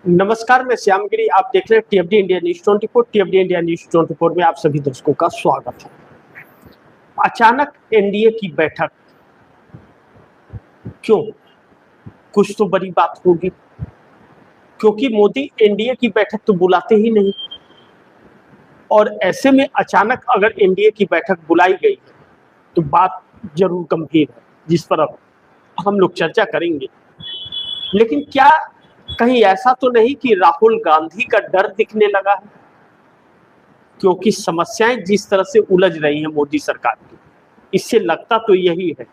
नमस्कार, मैं श्यामगिरी। आप देख रहे हैं टीएफडी इंडिया न्यूज 24। टीएफडी इंडिया न्यूज 24 में आप सभी दर्शकों का स्वागत है। अचानक एनडीए की बैठक, क्यों? कुछ तो बड़ी बात होगी, क्योंकि मोदी एनडीए की बैठक तो बुलाते ही नहीं। और ऐसे में अचानक अगर एनडीए की बैठक बुलाई गई है तो बात जरूर गंभीर है, जिस पर अब हम लोग चर्चा करेंगे। लेकिन क्या कहीं ऐसा तो नहीं कि राहुल गांधी का डर दिखने लगा है? क्योंकि समस्याएं जिस तरह से उलझ रही हैं मोदी सरकार की, इससे लगता तो यही है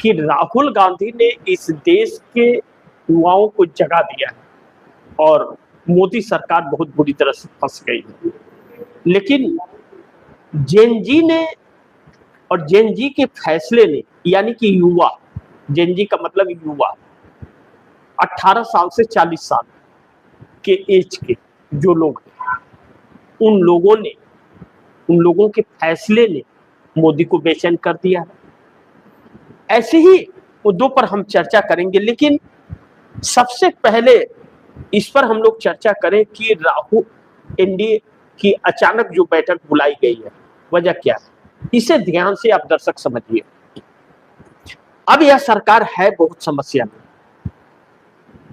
कि राहुल गांधी ने इस देश के युवाओं को जगा दिया है और मोदी सरकार बहुत बुरी तरह से फंस गई है। लेकिन जेनजी ने और जेनजी के फैसले ने, यानी कि युवा, जेनजी का मतलब युवा 18 साल से 40 साल के एज के जो लोग हैं, उन लोगों के फैसले ने मोदी को बेचैन कर दिया है। ऐसे ही मुद्दों पर हम चर्चा करेंगे, लेकिन सबसे पहले इस पर हम लोग चर्चा करें कि राहुल एनडीए की अचानक जो बैठक बुलाई गई है, वजह क्या है। इसे ध्यान से आप दर्शक समझिए। अब यह सरकार है बहुत समस्या में।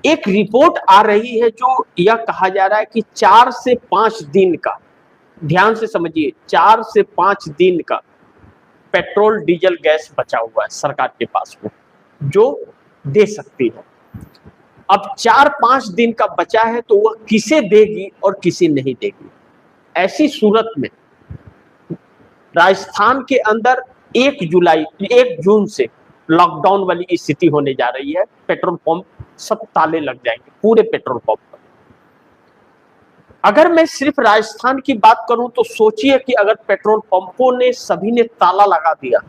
एक रिपोर्ट आ रही है जो यह कहा जा रहा है कि 4 से 5 दिन का, ध्यान से समझिए, 4 से 5 दिन का पेट्रोल डीजल गैस बचा हुआ है सरकार के पास में, जो दे सकती है। अब 4-5 दिन का बचा है तो वह किसे देगी और किसे नहीं देगी। ऐसी सूरत में राजस्थान के अंदर 1 जून से लॉकडाउन वाली स्थिति होने जा रही है। पेट्रोल पंप सब ताले लग जाएंगे, पूरे पेट्रोल पंप पर। अगर मैं सिर्फ राजस्थान की बात करूं तो सोचिए कि अगर पेट्रोल पंपों ने सभी ने ताला लगा दिया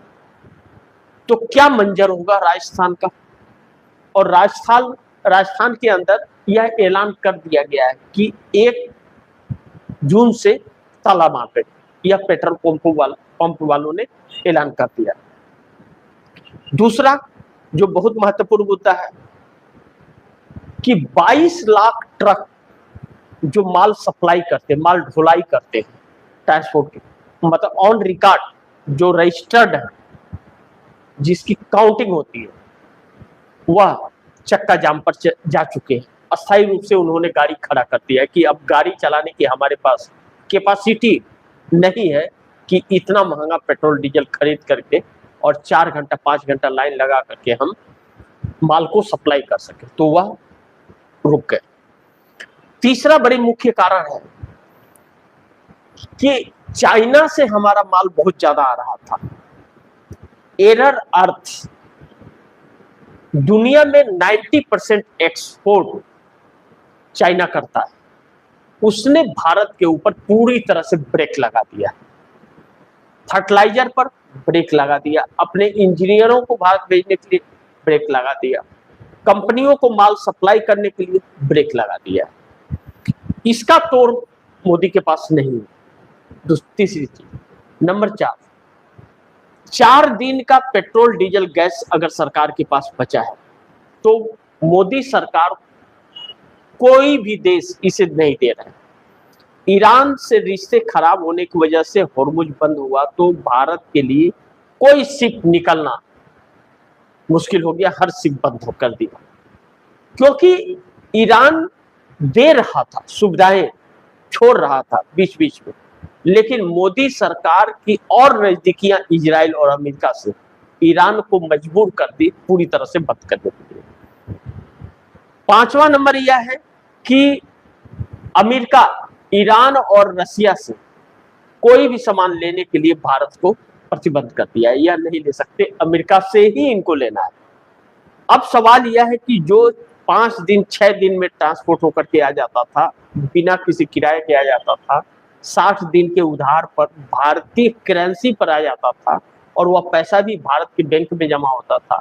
तो क्या मंजर होगा राजस्थान का। और राजस्थान के अंदर यह ऐलान कर दिया गया है कि 1 जून से ताला मार रहे, यह पेट्रोल पंप वालों ने ऐलान कर दिया। दूसरा जो बहुत महत्वपूर्ण मुद्दा है कि 22 लाख ट्रक जो माल सप्लाई करते, माल ढुलाई करते हैं ट्रांसपोर्ट के, मतलब ऑन रिकॉर्ड जो रजिस्टर्ड है, जिसकी काउंटिंग होती है, वह चक्का जाम पर जा चुके हैं। अस्थायी रूप से उन्होंने गाड़ी खड़ा कर दिया है कि अब गाड़ी चलाने की हमारे पास कैपेसिटी नहीं है कि इतना महंगा पेट्रोल डीजल खरीद करके और 4 घंटा 5 घंटा लाइन लगा करके हम माल को सप्लाई कर सके, तो वह रुक गए। तीसरा बड़ी मुख्य कारण है कि चाइना से हमारा माल बहुत ज्यादा आ रहा था। एरर अर्थ दुनिया में 90% एक्सपोर्ट चाइना करता है, उसने भारत के ऊपर पूरी तरह से ब्रेक लगा दिया। फर्टिलाइजर पर ब्रेक लगा दिया, अपने इंजीनियरों को भारत भेजने के लिए ब्रेक लगा दिया, कंपनियों को माल सप्लाई करने के लिए ब्रेक लगा दिया। इसका तोड़ मोदी के पास नहीं है। तीसरी चीज, नंबर 4 दिन का पेट्रोल डीजल गैस अगर सरकार के पास बचा है तो मोदी सरकार, कोई भी देश इसे नहीं दे रहा है। ईरान से रिश्ते खराब होने की वजह से हॉर्मुज बंद हुआ तो भारत के लिए कोई शिप निकलना मुश्किल हो गया, हर शिप बंद कर दिया, क्योंकि ईरान दे रहा था, सुविधाएं छोड़ रहा था बीच बीच में। लेकिन मोदी सरकार की और नजदीकियां इजराइल और अमेरिका से ईरान को मजबूर कर दी पूरी तरह से बंद करने के लिए। 5वां नंबर यह है कि अमेरिका, ईरान और रसिया से कोई भी सामान लेने के लिए भारत को प्रतिबंध कर दिया है, या नहीं ले सकते, अमेरिका से ही इनको लेना है। अब सवाल यह है कि जो 5 दिन 6 दिन में ट्रांसपोर्ट होकर के आ जाता था, बिना किसी किराए के आ जाता था, 60 दिन के उधार पर भारतीय करेंसी पर आ जाता था और वह पैसा भी भारत के बैंक में जमा होता था,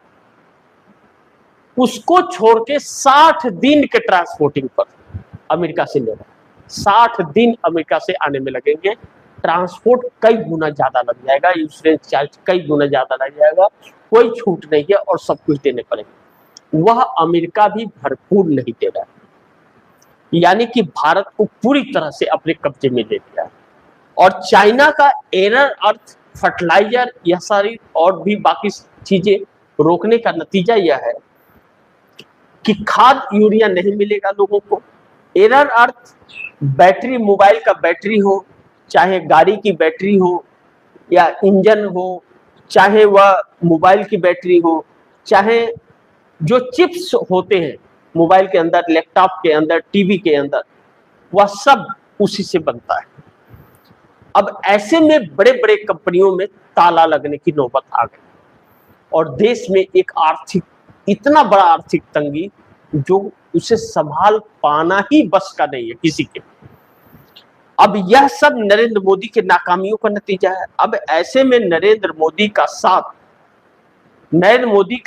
उसको छोड़ के 60 दिन के ट्रांसपोर्टिंग पर अमेरिका से ले रहा है। 60 दिन अमेरिका से आने में लगेंगे, ट्रांसपोर्ट कई गुना ज्यादा लग जाएगा, इंश्योरेंस चार्ज कई गुना ज्यादा लग जाएगा, कोई छूट नहीं है और सब कुछ देने पड़ेगा। वह अमेरिका भी भरपूर नहीं दे रहा है। यानी कि भारत को पूरी तरह से अपने कब्जे में ले लिया है। और चाइना का एरर अर्थ फर्टिलाइजर, यह सारी और भी बाकी चीजें रोकने का नतीजा यह है कि खाद यूरिया नहीं मिलेगा लोगों को। एरर अर्थ बैटरी, मोबाइल का बैटरी हो, चाहे गाड़ी की बैटरी हो या इंजन हो, चाहे वह मोबाइल की बैटरी हो, चाहे जो चिप्स होते हैं मोबाइल के अंदर, लैपटॉप के अंदर, टीवी के अंदर, वह सब उसी से बनता है। अब ऐसे में बड़े बड़े कंपनियों में ताला लगने की नौबत आ गई और देश में एक आर्थिक, इतना बड़ा आर्थिक तंगी जो उसे संभाल पाना ही बस का नहीं है किसी के। अब यह सब नरेंद्र मोदी के नाकामियों का नतीजा है। अब ऐसे में नरेंद्र मोदी का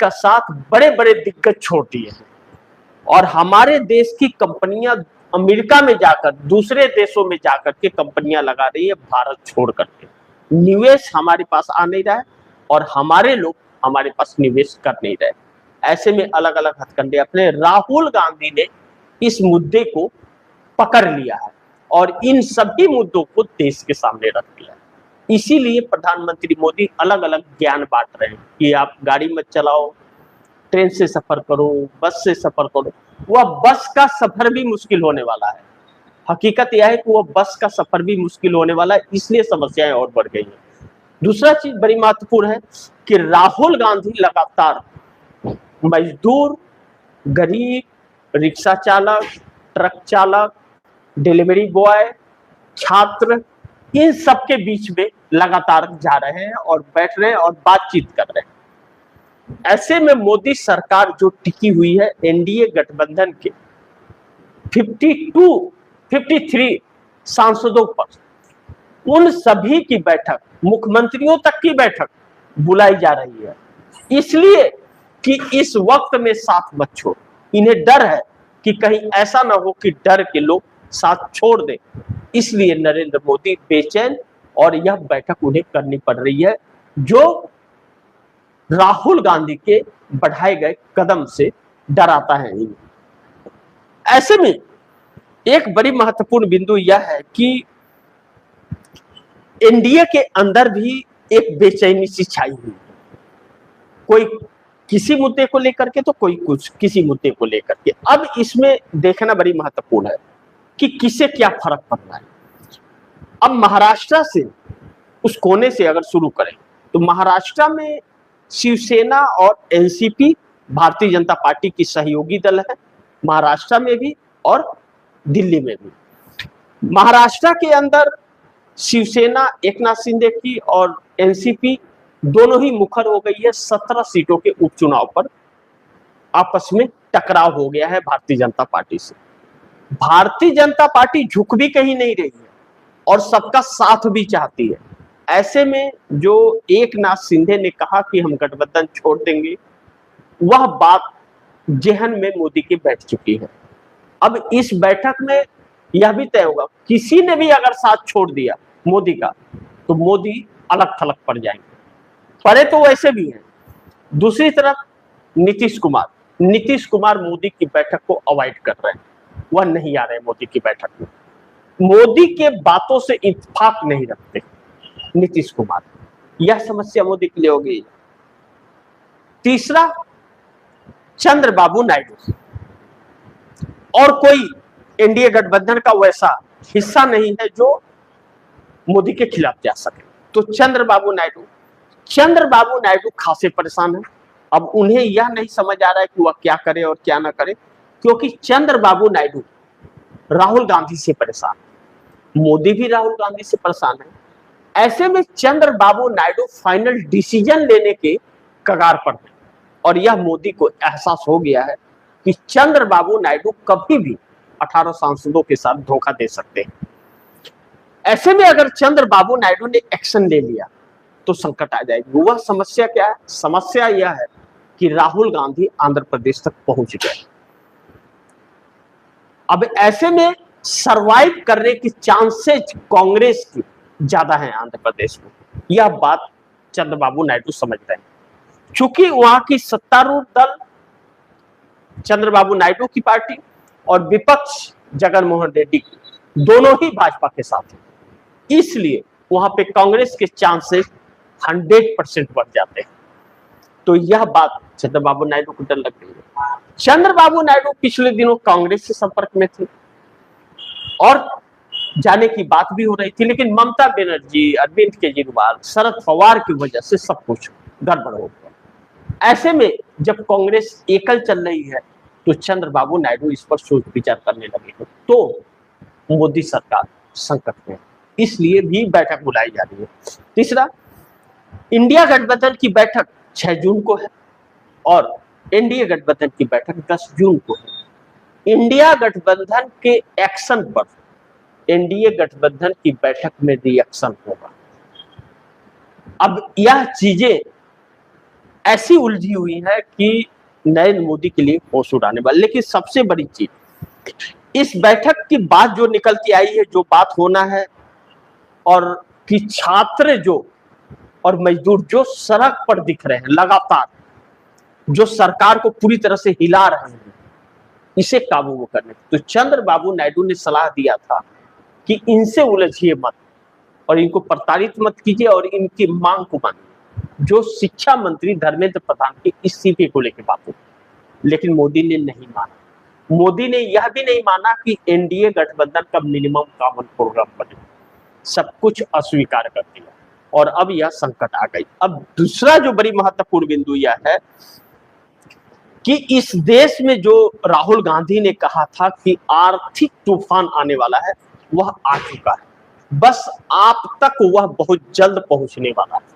साथ बड़े बड़े दिग्गज छोड़ दिए हैं और हमारे देश की कंपनियां अमेरिका में जाकर, दूसरे देशों में जाकर के कंपनियां लगा रही है भारत छोड़ करके। निवेश हमारे पास आ नहीं रहा है और हमारे लोग हमारे पास निवेश कर नहीं रहे। ऐसे में अलग अलग हथकंडे अपने राहुल गांधी ने इस मुद्दे को पकड़ लिया है और इन सभी मुद्दों को देश के सामने रख दिया है। इसीलिए प्रधानमंत्री मोदी अलग अलग ज्ञान बांट रहे हैं कि आप गाड़ी मत चलाओ, ट्रेन से सफर करो, बस से सफर करो। वह बस का सफर भी मुश्किल होने वाला है। हकीकत यह है कि वह बस का सफर भी मुश्किल होने वाला है, इसलिए समस्याएं और बढ़ गई हैं। दूसरा चीज बड़ी महत्वपूर्ण है कि राहुल गांधी लगातार मजदूर, गरीब, रिक्शा चालक, ट्रक चालक, डिलीवरी बॉय, छात्र, इन सब के बीच में लगातार जा रहे हैं और बैठ रहे हैं और बातचीत कर रहे हैं। ऐसे में मोदी सरकार जो टिकी हुई है एनडीए गठबंधन के 53 सांसदों पर, उन सभी की बैठक, मुख्यमंत्रियों तक की बैठक बुलाई जा रही है, इसलिए कि इस वक्त में साथ मत छोड़। इन्हें डर है कि कहीं ऐसा ना हो कि डर के लोग साथ छोड़ दें, इसलिए नरेंद्र मोदी बेचैन और यह बैठक उन्हें करनी पड़ रही है जो राहुल गांधी के बढ़ाए गए कदम से डराता है। ऐसे में एक बड़ी महत्वपूर्ण बिंदु यह है कि एनडीए के अंदर भी एक बेचैनी सी छाई हुई है, कोई किसी मुद्दे को लेकर के तो कोई कुछ किसी मुद्दे को लेकर के। अब इसमें देखना बड़ी महत्वपूर्ण है कि किसे क्या फर्क पड़ रहा है। अब महाराष्ट्र से, उस कोने से अगर शुरू करें तो महाराष्ट्र में शिवसेना और एनसीपी भारतीय जनता पार्टी की सहयोगी दल है, महाराष्ट्र में भी और दिल्ली में भी। महाराष्ट्र के अंदर शिवसेना एकनाथ शिंदे की और एनसीपी दोनों ही मुखर हो गई है। 17 सीटों के उपचुनाव पर आपस में टकराव हो गया है भारतीय जनता पार्टी से। भारतीय जनता पार्टी झुक भी कहीं नहीं रही है और सबका साथ भी चाहती है। ऐसे में जो एकनाथ शिंदे ने कहा कि हम गठबंधन छोड़ देंगे, वह बात जेहन में मोदी की बैठ चुकी है। अब इस बैठक में यह भी तय होगा, किसी ने भी अगर साथ छोड़ दिया मोदी का तो मोदी अलग थलग पड़ जाएंगे। पड़े तो वैसे भी हैं। दूसरी तरफ नीतीश कुमार मोदी की बैठक को अवॉइड कर रहे हैं, वह नहीं आ रहे मोदी की बैठक में। मोदी के बातों से इत्तेफाक नहीं रखते नीतीश कुमार, यह समस्या मोदी के लिए होगी। तीसरा, चंद्रबाबू नायडू, और कोई एनडीए गठबंधन का वैसा हिस्सा नहीं है जो मोदी के खिलाफ जा सके। तो चंद्रबाबू नायडू खासे परेशान है। अब उन्हें यह नहीं समझ आ रहा है कि वह क्या करे और क्या ना करे, क्योंकि चंद्रबाबू नायडू राहुल गांधी से परेशान है, मोदी भी राहुल गांधी से परेशान है। ऐसे में चंद्रबाबू नायडू फाइनल डिसीजन लेने के कगार पर है और यह मोदी को एहसास हो गया है कि चंद्रबाबू नायडू कभी भी 18 सांसदों के साथ धोखा दे सकते हैं। ऐसे में अगर चंद्रबाबू नायडू ने एक्शन ले लिया तो संकट आ जाएगी। वह समस्या क्या है? समस्या यह है कि राहुल गांधी आंध्र प्रदेश तक पहुंच गए। अब ऐसे में सरवाइव करने की चांसेस कांग्रेस की ज्यादा है आंध्र प्रदेश में, यह बात चंद्रबाबू नायडू समझ रहे हैं। चूंकि वहां की सत्तारूढ़ दल चंद्रबाबू नायडू की पार्टी और विपक्ष जगन मोहन रेड्डी की, दोनों ही भाजपा के साथ हैं, इसलिए वहां पे कांग्रेस के चांसेस 100% बढ़ जाते हैं। तो यह बात चंद्रबाबू नायडू को डर लग रही है। चंद्रबाबू नायडू पिछले दिनों कांग्रेस से संपर्क में थे और जाने की बात भी हो रही थी, लेकिन ममता बनर्जी, अरविंद केजरीवाल, शरद पवार की वजह से सब कुछ गड़बड़ हो गया। ऐसे में जब कांग्रेस एकल चल रही है तो चंद्रबाबू नायडू इस पर सोच विचार करने लगे हैं, तो मोदी सरकार संकट में, इसलिए भी बैठक बुलाई जा रही है। तीसरा, इंडिया गठबंधन की बैठक 6 जून को है और एनडीए गठबंधन की बैठक 10 जून को है। इंडिया गठबंधन के एक्शन पर एनडीए गठबंधन की बैठक में रिएक्शन होगा। अब यह चीजें ऐसी उलझी हुई है कि नरेंद्र मोदी के लिए होश उड़ाने वाले। लेकिन सबसे बड़ी चीज, इस बैठक की बात जो निकल के आई है, जो बात होना है, और कि छात्र जो और मजदूर जो सड़क पर दिख रहे हैं लगातार, जो सरकार को पूरी तरह से हिला रहे हैं, इसे काबू में करने। तो चंद्रबाबू नायडू ने सलाह दिया था कि इनसे उलझिए मत और इनको प्रताड़ित मत कीजिए और इनकी मांग को मानिए। जो शिक्षा मंत्री धर्मेंद्र प्रधान की इस्तीफे को लेकर बात हुई, लेकिन मोदी ने नहीं माना। मोदी ने यह भी नहीं माना कि एनडीए गठबंधन का मिनिमम कॉमन प्रोग्राम बने, सब कुछ अस्वीकार कर दिया और अब यह संकट आ गई। अब दूसरा जो बड़ी महत्वपूर्ण बिंदु यह है कि इस देश में जो राहुल गांधी ने कहा था कि आर्थिक तूफान आने वाला है, वह आ चुका है। बस आप तक वह बहुत जल्द पहुंचने वाला है।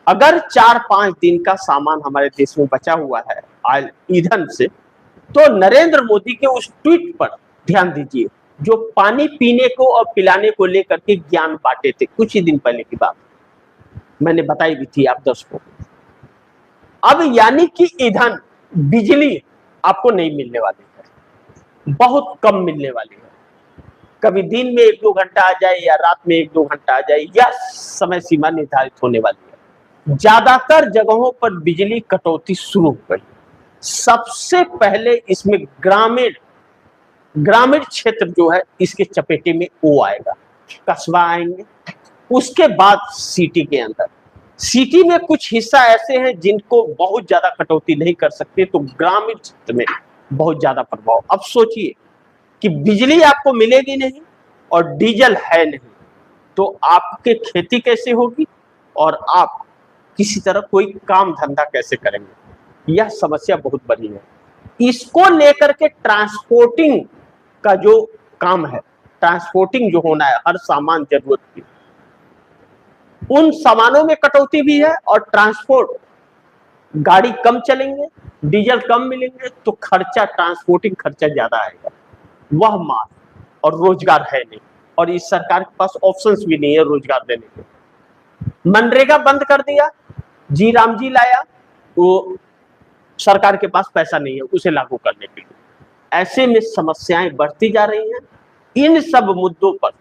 अगर 4-5 दिन का सामान हमारे देश में बचा हुआ है ऑयल ईंधन से, तो नरेंद्र मोदी के उस ट्वीट पर ध्यान दीजिए, जो पानी पीने को और पिलाने को लेकर के ज्ञान बांटे थे। कुछ ही दिन पहले की बात मैंने बताई भी थी आप दर्शकों को। अब यानी कि ईंधन, बिजली आपको नहीं मिलने वाली है, बहुत कम मिलने वाली है। कभी दिन में 1-2 घंटा आ जाए या रात में 1-2 घंटा आ जाए, यह समय सीमा निर्धारित होने वाली है। ज्यादातर जगहों पर बिजली कटौती शुरू हो गई। सबसे पहले इसमें ग्रामीण क्षेत्र जो है, इसके चपेटे में वो आएगा, कस्बा आएंगे, उसके बाद सिटी के अंदर। सिटी में कुछ हिस्सा ऐसे हैं जिनको बहुत ज्यादा कटौती नहीं कर सकते, तो ग्रामीण क्षेत्र में बहुत ज्यादा प्रभाव। अब सोचिए कि बिजली आपको मिलेगी नहीं और डीजल है नहीं, तो आपके खेती कैसे होगी और आप किसी तरह कोई काम धंधा कैसे करेंगे? यह समस्या बहुत बड़ी है। इसको लेकर के ट्रांसपोर्टिंग का जो काम है, ट्रांसपोर्टिंग जो होना है हर सामान जरूरत की, उन सामानों में कटौती भी है और ट्रांसपोर्ट गाड़ी कम चलेंगे, डीजल कम मिलेंगे, तो खर्चा, ट्रांसपोर्टिंग खर्चा ज्यादा आएगा। वह माल और रोजगार है नहीं, और इस सरकार के पास ऑप्शंस भी नहीं है रोजगार देने के। मनरेगा बंद कर दिया, जी राम जी लाया, वो सरकार के पास पैसा नहीं है उसे लागू करने के लिए। ऐसे में समस्याएं बढ़ती जा रही हैं। इन सब मुद्दों पर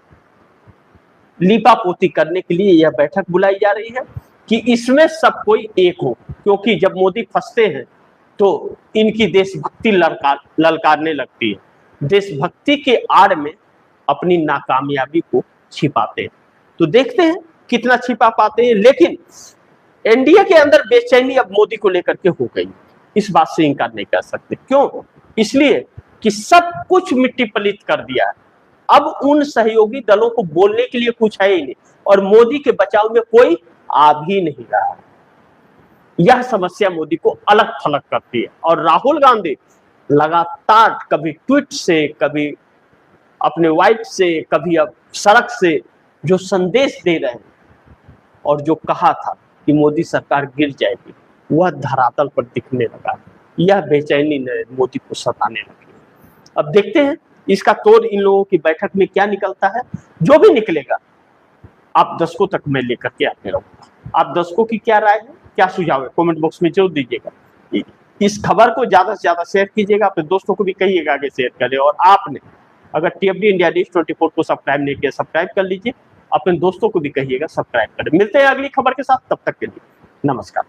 लीपापोती करने के लिए यह बैठक बुलाई जा रही है कि इसमें सब कोई एक हो, क्योंकि जब मोदी फंसते हैं तो इनकी देशभक्ति ललकारने लगती है। देशभक्ति के आड़ में अपनी नाकामयाबी को छिपाते हैं। तो देखते हैं कितना छिपा पाते हैं। लेकिन एनडीए के अंदर बेचैनी अब मोदी को लेकर के हो गई, इस बात से इनकार नहीं कर सकते। क्यों? इसलिए कि सब कुछ मिट्टी पलीत कर दिया है। अब उन सहयोगी दलों को बोलने के लिए कुछ है ही नहीं, और मोदी के बचाव में कोई आ भी नहीं रहा है। यह समस्या मोदी को अलग थलग करती है। और राहुल गांधी लगातार कभी ट्वीट से, कभी अपने वाइफ से, कभी अब सड़क से जो संदेश दे रहे हैं, और जो कहा था कि मोदी सरकार गिर जाएगी, वह धरातल पर दिखने लगा। यह बेचैनी मोदी को सताने लगी। अब देखते हैं इसका तोड़ इन लोगों की बैठक में क्या निकलता है। जो भी निकलेगा आप दर्शकों तक मैं लेकर के आते रहूंगा। आप दर्शकों की क्या राय है, क्या सुझाव है, कमेंट बॉक्स में जरूर दीजिएगा। इस खबर को ज्यादा से ज्यादा शेयर कीजिएगा, अपने दोस्तों को भी कहिएगा आगे शेयर करें। और आपने अगर टीएफडी इंडिया न्यूज़ 24 को सब्सक्राइब नहीं किया, सब्सक्राइब कर लीजिए। अपने दोस्तों को भी कहिएगा सब्सक्राइब करें। मिलते हैं अगली खबर के साथ, तब तक के लिए नमस्कार।